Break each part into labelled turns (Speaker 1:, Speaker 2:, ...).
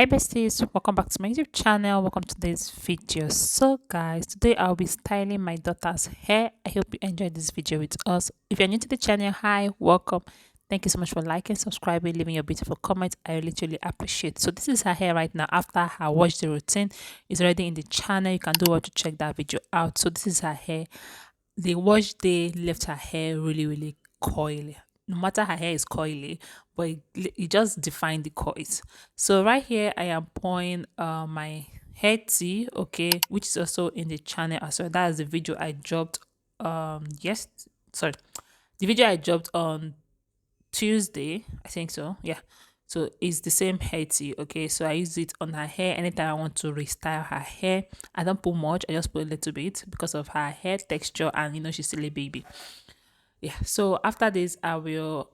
Speaker 1: Hi besties, welcome back to my YouTube channel. Welcome to today's video. So guys, today I'll be styling my daughter's hair. I hope you enjoyed this video with us. If you're new to the channel, hi, welcome. Thank you so much for liking, subscribing, leaving your beautiful comments. I literally appreciate. So this is her hair right now after her wash the routine. It's already in the channel. You can do what to check that video out. So this is her hair. The wash day left her hair really coily. No matter her hair is coily, but it just defined the coils. So right here I am pouring my hair tea, okay, which is also in the channel as well. That is the video I dropped yes, sorry, the video I dropped on Tuesday, I think so. Yeah. So it's the same hair tea, okay? So I use it on her hair anytime I want to restyle her hair. I don't put much, I just put a little bit because of her hair texture, and she's still a baby. Yeah. So after this I will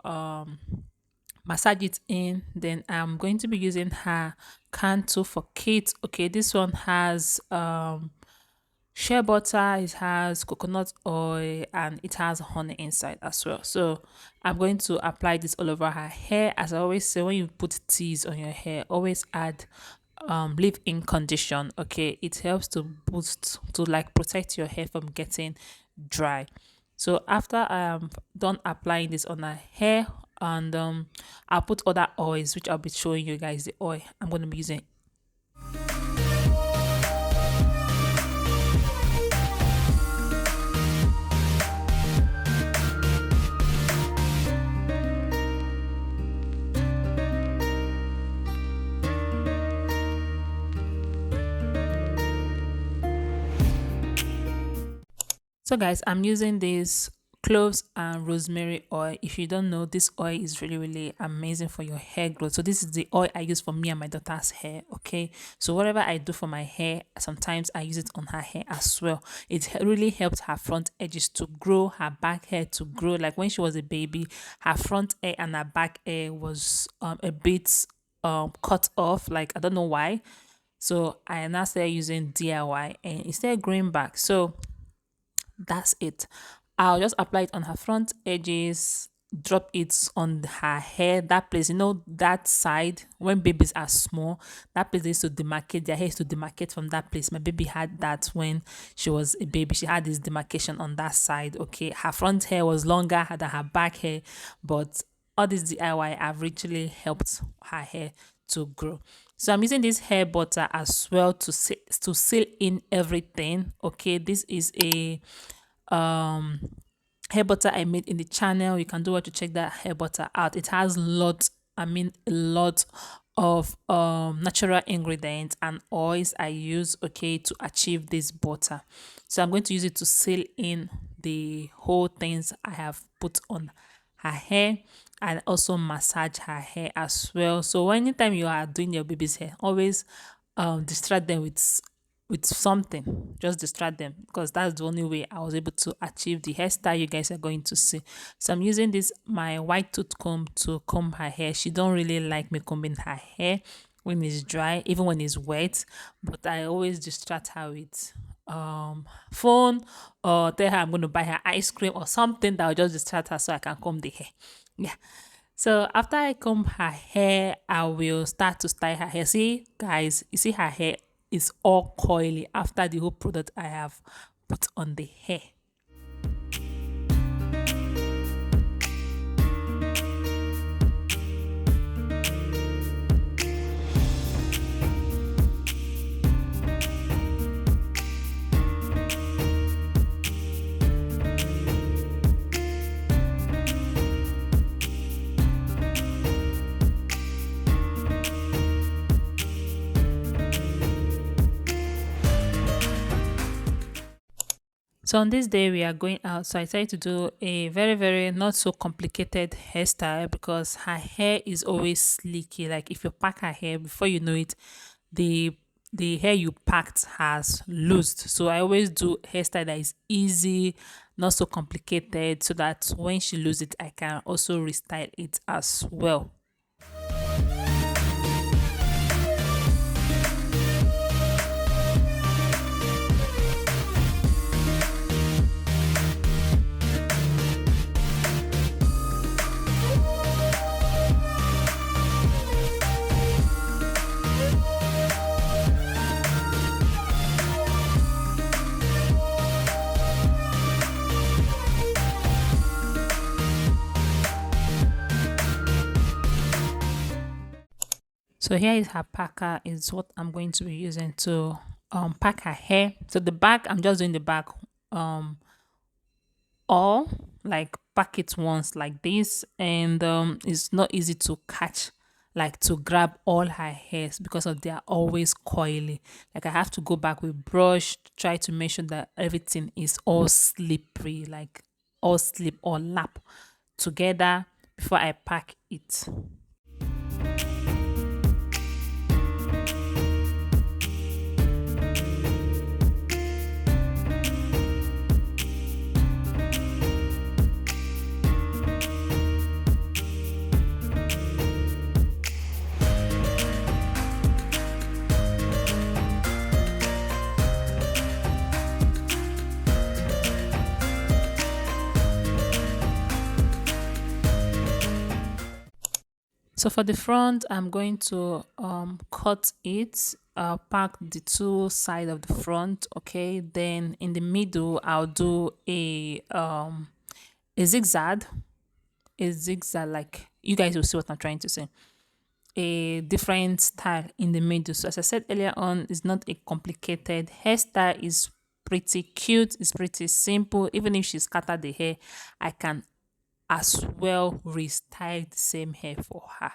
Speaker 1: massage it in. Then I'm going to be using her Cantu for kids. Okay, this one has shea butter, it has coconut oil, and it has honey inside as well. So I'm going to apply this all over her hair. As I always say, when you put teas on your hair, always add leave-in condition. Okay, it helps to boost, to like protect your hair from getting dry. So after I am done applying this on her hair, and I'll put other oils, which I'll be showing you guys the oil I'm going to be using. So guys, I'm using this cloves and rosemary oil. If you don't know, this oil is really amazing for your hair growth. So this is the oil I use for me and my daughter's hair. Okay, so whatever I do for my hair, sometimes I use it on her hair as well. It really helps her front edges to grow, her back hair to grow. Like when she was a baby, her front hair and her back hair was a bit cut off, like I don't know why. So I now started using DIY and it started growing back. So that's it. I'll just apply it on her front edges, drop it on her hair, that place, that side when babies are small, that place they used to demarcate, their hair used to demarcate from that place. My baby had that when she was a baby. She had this demarcation on that side. Okay, her front hair was longer than her back hair, but all this DIY have really helped her hair to grow. So I'm using this hair butter as well to seal in everything. Okay, this is a um hair butter I made in the channel. You can do what to check that hair butter out. It has a lot of natural ingredients and oils I use, okay, to achieve this butter. So I'm going to use it to seal in the whole things I have put on her hair, and also massage her hair as well. So anytime you are doing your baby's hair, always distract them with something. Just distract them, because that's the only way I was able to achieve the hairstyle you guys are going to see. So I'm using this my white tooth comb to comb her hair. She don't really like me combing her hair when it's dry, even when it's wet, but I always distract her with phone, or tell her I'm going to buy her ice cream or something that will just distract her so I can comb the hair. Yeah. So after I comb her hair, I will start to style her hair. See guys, you see her hair is all coily after the whole product I have put on the hair. So on this day we are going out. So I decided to do a very not so complicated hairstyle, because her hair is always sleeky. Like if you pack her hair, before you know it, the the hair you packed has loosed. So I always do hairstyle that is easy, not so complicated, so that when she loses it, I can also restyle it as well. So here is her packer, is what I'm going to be using to pack her hair. So the back, I'm just doing the back um all like pack it once like this, and it's not easy to catch, like to grab all her hairs because of they are always coily. Like I have to go back with brush to try to make sure that everything is all slippery, like all slip or lap together before I pack it. So for the front, I'm going to cut it. I'll pack the two side of the front, okay. Then in the middle, I'll do a zigzag, like you guys will see what I'm trying to say. A different style in the middle. So as I said earlier on, it's not a complicated hairstyle. Is pretty cute. It's pretty simple. Even if she scattered the hair, I can as well restyle the same hair for her.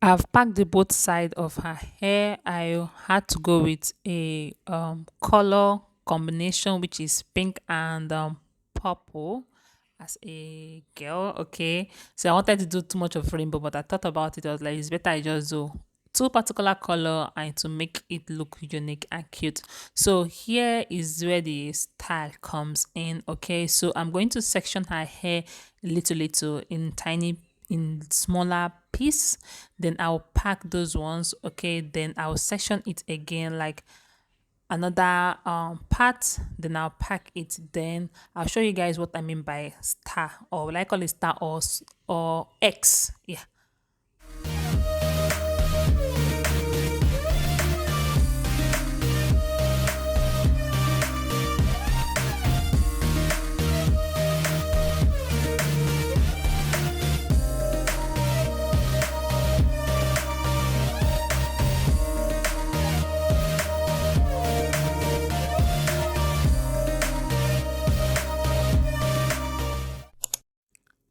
Speaker 1: I've packed the both side of her hair. I had to go with a color combination which is pink and purple as a girl. Okay, so I wanted to do too much of rainbow, but I thought about it. I was like, it's better I just do two particular color and to make it look unique and cute. So here is where the style comes in. Okay, so I'm going to section her hair little in tiny, in smaller piece. Then I'll pack those ones. Okay, then I'll section it again like another part. Then I'll pack it. Then I'll show you guys what I mean by star, or what I call it star, or X. Yeah.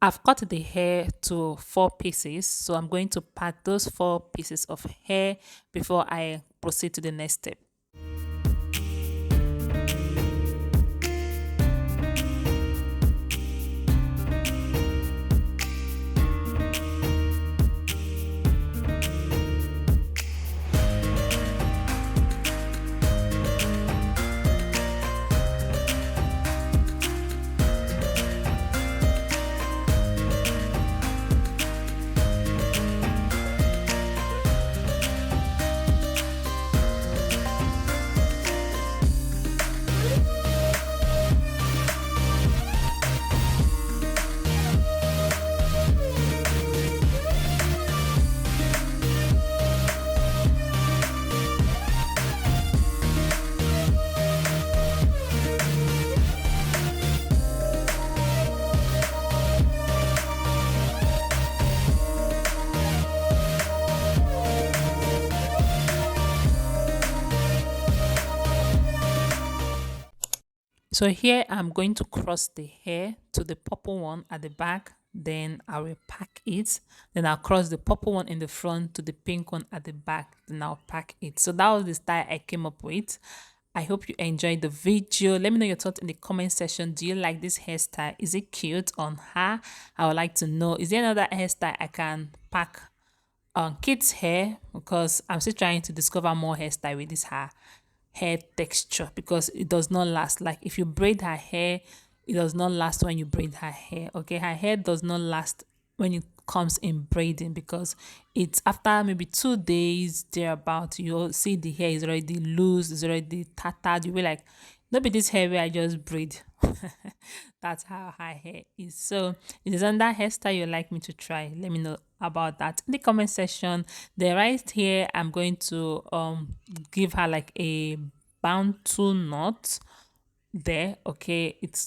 Speaker 1: I've cut the hair to four pieces, so I'm going to pack those four pieces of hair before I proceed to the next step. So here I'm going to cross the hair to the purple one at the back, then I will pack it. Then I'll cross the purple one in the front to the pink one at the back, then I'll pack it. So that was the style I came up with. I hope you enjoyed the video. Let me know your thoughts in the comment section. Do you like this hairstyle? Is it cute on her? I would like to know. Is there another hairstyle I can pack kids hair, because I'm still trying to discover more hairstyle with this hair texture, because it does not last. Like if you braid her hair, it does not last when you braid her hair. Okay, her hair does not last when it comes in braiding, because it's after maybe 2 days thereabout, you'll see the hair is already loose, it's already tattered. You'll be like, not be this hair where I just braid. That's how her hair is. So it is on that hairstyle you'd like me to try. Let me know about that in the comment section. The right here, I'm going to give her like a bantu knot there. Okay, it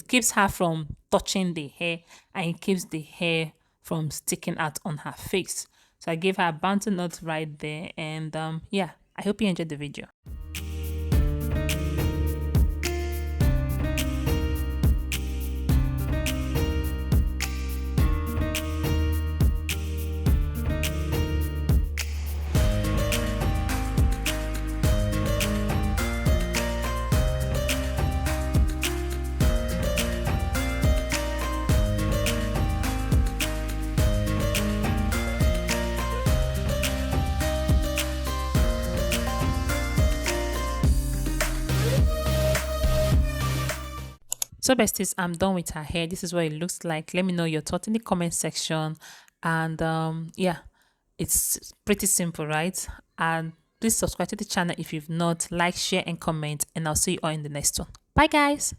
Speaker 1: keeps her from touching the hair, and it keeps the hair from sticking out on her face. So I gave her a bantu knot right there, and yeah, I hope you enjoyed the video. So besties, I'm done with her hair. This is what it looks like. Let me know your thoughts in the comment section. And yeah, it's pretty simple, right? And please subscribe to the channel if you've not. Like, share, and comment. And I'll see you all in the next one. Bye, guys.